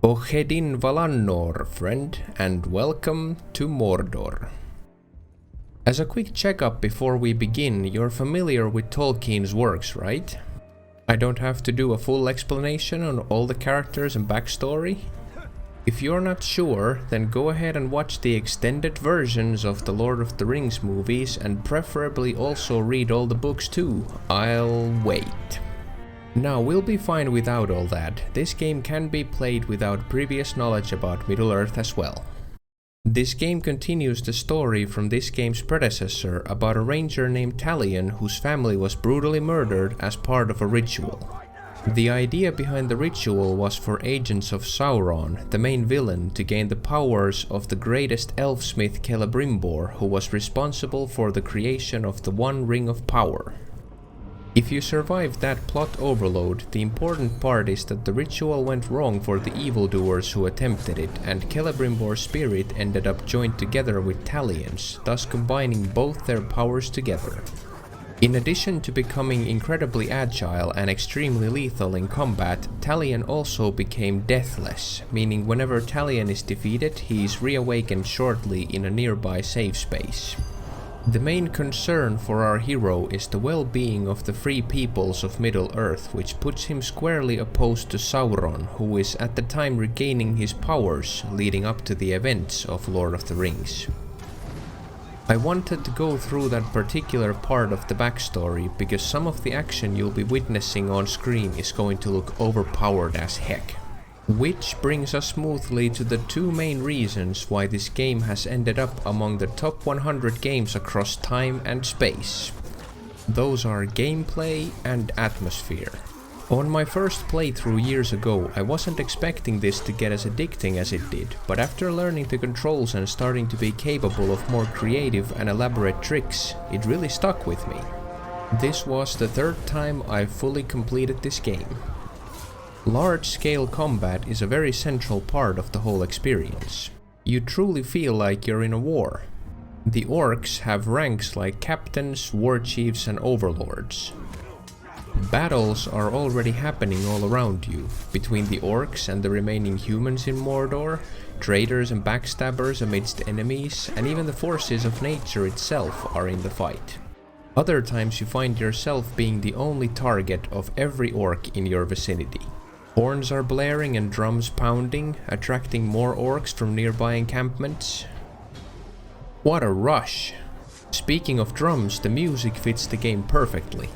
Ohedin Valannor, friend, and welcome to Mordor. As a quick checkup before we begin, you're familiar with Tolkien's works, right? I don't have to do a full explanation on all the characters and backstory. If you're not sure, then go ahead and watch the extended versions of the Lord of the Rings movies and preferably also read all the books too. I'll wait. Now, we'll be fine without all that. This game can be played without previous knowledge about Middle-earth as well. This game continues the story from this game's predecessor about a ranger named Talion whose family was brutally murdered as part of a ritual. The idea behind the ritual was for agents of Sauron, the main villain, to gain the powers of the greatest elfsmith Celebrimbor, who was responsible for the creation of the One Ring of Power. If you survive that plot overload, the important part is that the ritual went wrong for the evildoers who attempted it, and Celebrimbor's spirit ended up joined together with Talion's, thus combining both their powers together. In addition to becoming incredibly agile and extremely lethal in combat, Talion also became deathless, meaning whenever Talion is defeated, he is reawakened shortly in a nearby safe space. The main concern for our hero is the well-being of the free peoples of Middle-earth, which puts him squarely opposed to Sauron, who is at the time regaining his powers leading up to the events of Lord of the Rings. I wanted to go through that particular part of the backstory because some of the action you'll be witnessing on screen is going to look overpowered as heck. Which brings us smoothly to the two main reasons why this game has ended up among the top 100 games across time and space. Those are gameplay and atmosphere. On my first playthrough years ago, I wasn't expecting this to get as addicting as it did, but after learning the controls and starting to be capable of more creative and elaborate tricks, it really stuck with me. This was the third time I've fully completed this game. Large-scale combat is a very central part of the whole experience. You truly feel like you're in a war. The orcs have ranks like captains, war chiefs, and overlords. Battles are already happening all around you, between the orcs and the remaining humans in Mordor, traitors and backstabbers amidst enemies, and even the forces of nature itself are in the fight. Other times you find yourself being the only target of every orc in your vicinity. Horns are blaring and drums pounding, attracting more orcs from nearby encampments. What a rush! Speaking of drums, the music fits the game perfectly.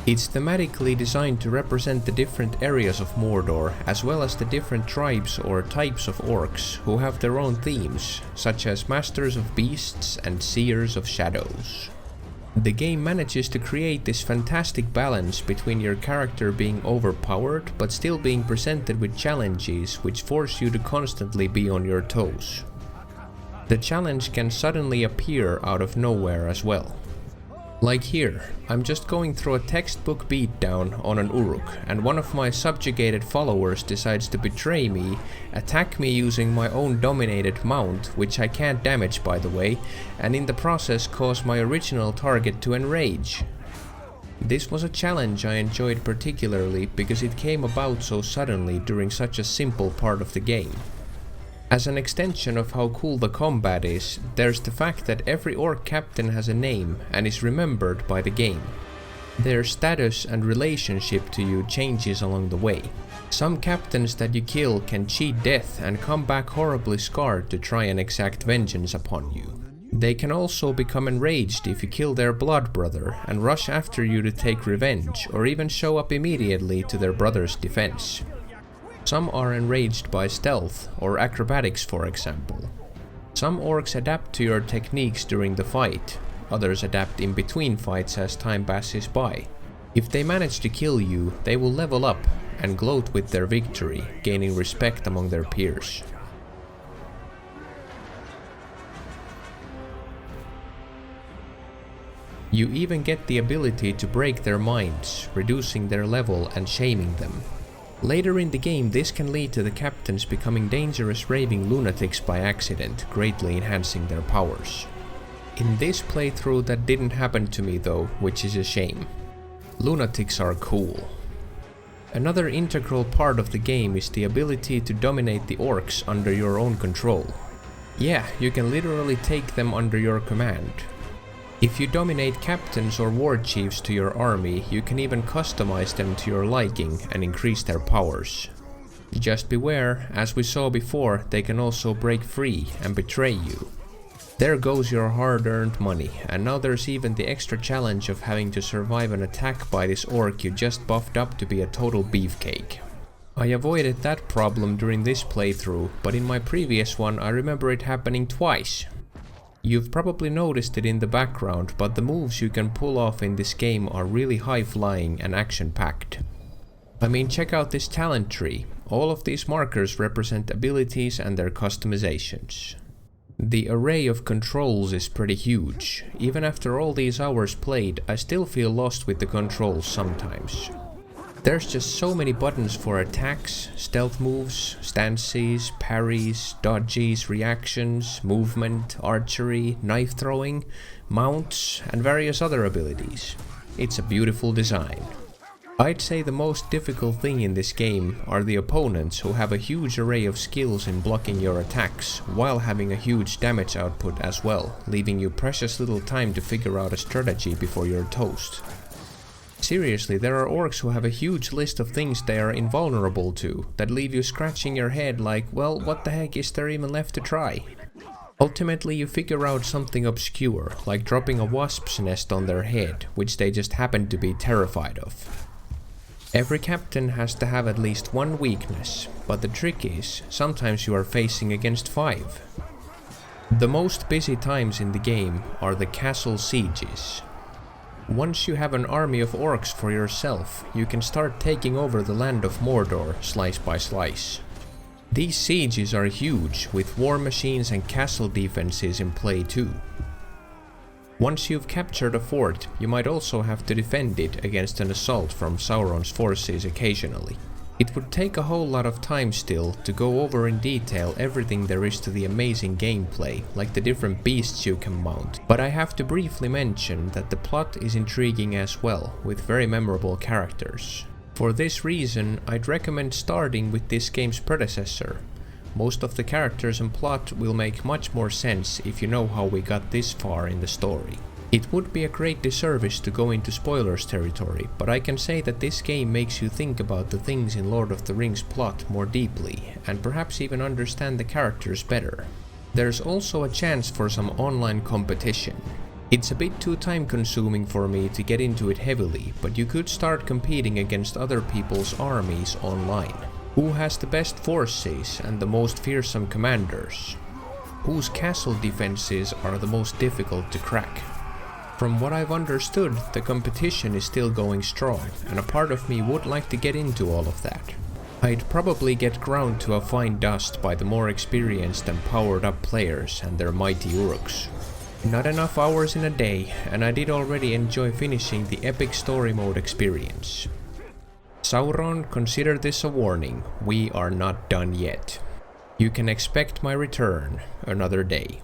It's thematically designed to represent the different areas of Mordor, as well as the different tribes or types of orcs, who have their own themes, such as Masters of Beasts and Seers of Shadows. The game manages to create this fantastic balance between your character being overpowered but still being presented with challenges which force you to constantly be on your toes. The challenge can suddenly appear out of nowhere as well. Like here, I'm just going through a textbook beatdown on an Uruk, and one of my subjugated followers decides to betray me, attack me using my own dominated mount, which I can't damage by the way, and in the process cause my original target to enrage. This was a challenge I enjoyed particularly because it came about so suddenly during such a simple part of the game. As an extension of how cool the combat is, there's the fact that every orc captain has a name and is remembered by the game. Their status and relationship to you changes along the way. Some captains that you kill can cheat death and come back horribly scarred to try and exact vengeance upon you. They can also become enraged if you kill their blood brother and rush after you to take revenge, or even show up immediately to their brother's defense. Some are enraged by stealth or acrobatics, for example. Some orcs adapt to your techniques during the fight, others adapt in between fights as time passes by. If they manage to kill you, they will level up and gloat with their victory, gaining respect among their peers. You even get the ability to break their minds, reducing their level and shaming them. Later in the game, this can lead to the captains becoming dangerous raving lunatics by accident, greatly enhancing their powers. In this playthrough that didn't happen to me though, which is a shame. Lunatics are cool. Another integral part of the game is the ability to dominate the orcs under your own control. Yeah, you can literally take them under your command. If you dominate captains or war chiefs to your army, you can even customize them to your liking and increase their powers. Just beware, as we saw before, they can also break free and betray you. There goes your hard-earned money, and now there's even the extra challenge of having to survive an attack by this orc you just buffed up to be a total beefcake. I avoided that problem during this playthrough, but in my previous one I remember it happening twice. You've probably noticed it in the background, but the moves you can pull off in this game are really high-flying and action-packed. I mean, check out this talent tree. All of these markers represent abilities and their customizations. The array of controls is pretty huge. Even after all these hours played, I still feel lost with the controls sometimes. There's just so many buttons for attacks, stealth moves, stances, parries, dodges, reactions, movement, archery, knife throwing, mounts, and various other abilities. It's a beautiful design. I'd say the most difficult thing in this game are the opponents who have a huge array of skills in blocking your attacks, while having a huge damage output as well, leaving you precious little time to figure out a strategy before you're toast. Seriously, there are orcs who have a huge list of things they are invulnerable to, that leave you scratching your head like, well, what the heck is there even left to try? Ultimately, you figure out something obscure, like dropping a wasp's nest on their head, which they just happen to be terrified of. Every captain has to have at least one weakness, but the trick is, sometimes you are facing against 5. The most busy times in the game are the castle sieges. Once you have an army of orcs for yourself, you can start taking over the land of Mordor slice by slice. These sieges are huge, with war machines and castle defenses in play too. Once you've captured a fort, you might also have to defend it against an assault from Sauron's forces occasionally. It would take a whole lot of time still to go over in detail everything there is to the amazing gameplay, like the different beasts you can mount, but I have to briefly mention that the plot is intriguing as well, with very memorable characters. For this reason, I'd recommend starting with this game's predecessor. Most of the characters and plot will make much more sense if you know how we got this far in the story. It would be a great disservice to go into spoilers territory, but I can say that this game makes you think about the things in Lord of the Rings plot more deeply, and perhaps even understand the characters better. There's also a chance for some online competition. It's a bit too time consuming for me to get into it heavily, but you could start competing against other people's armies online. Who has the best forces and the most fearsome commanders? Whose castle defenses are the most difficult to crack? From what I've understood, the competition is still going strong, and a part of me would like to get into all of that. I'd probably get ground to a fine dust by the more experienced and powered up players and their mighty urks. Not enough hours in a day, and I did already enjoy finishing the epic story mode experience. Sauron, consider this a warning, we are not done yet. You can expect my return another day.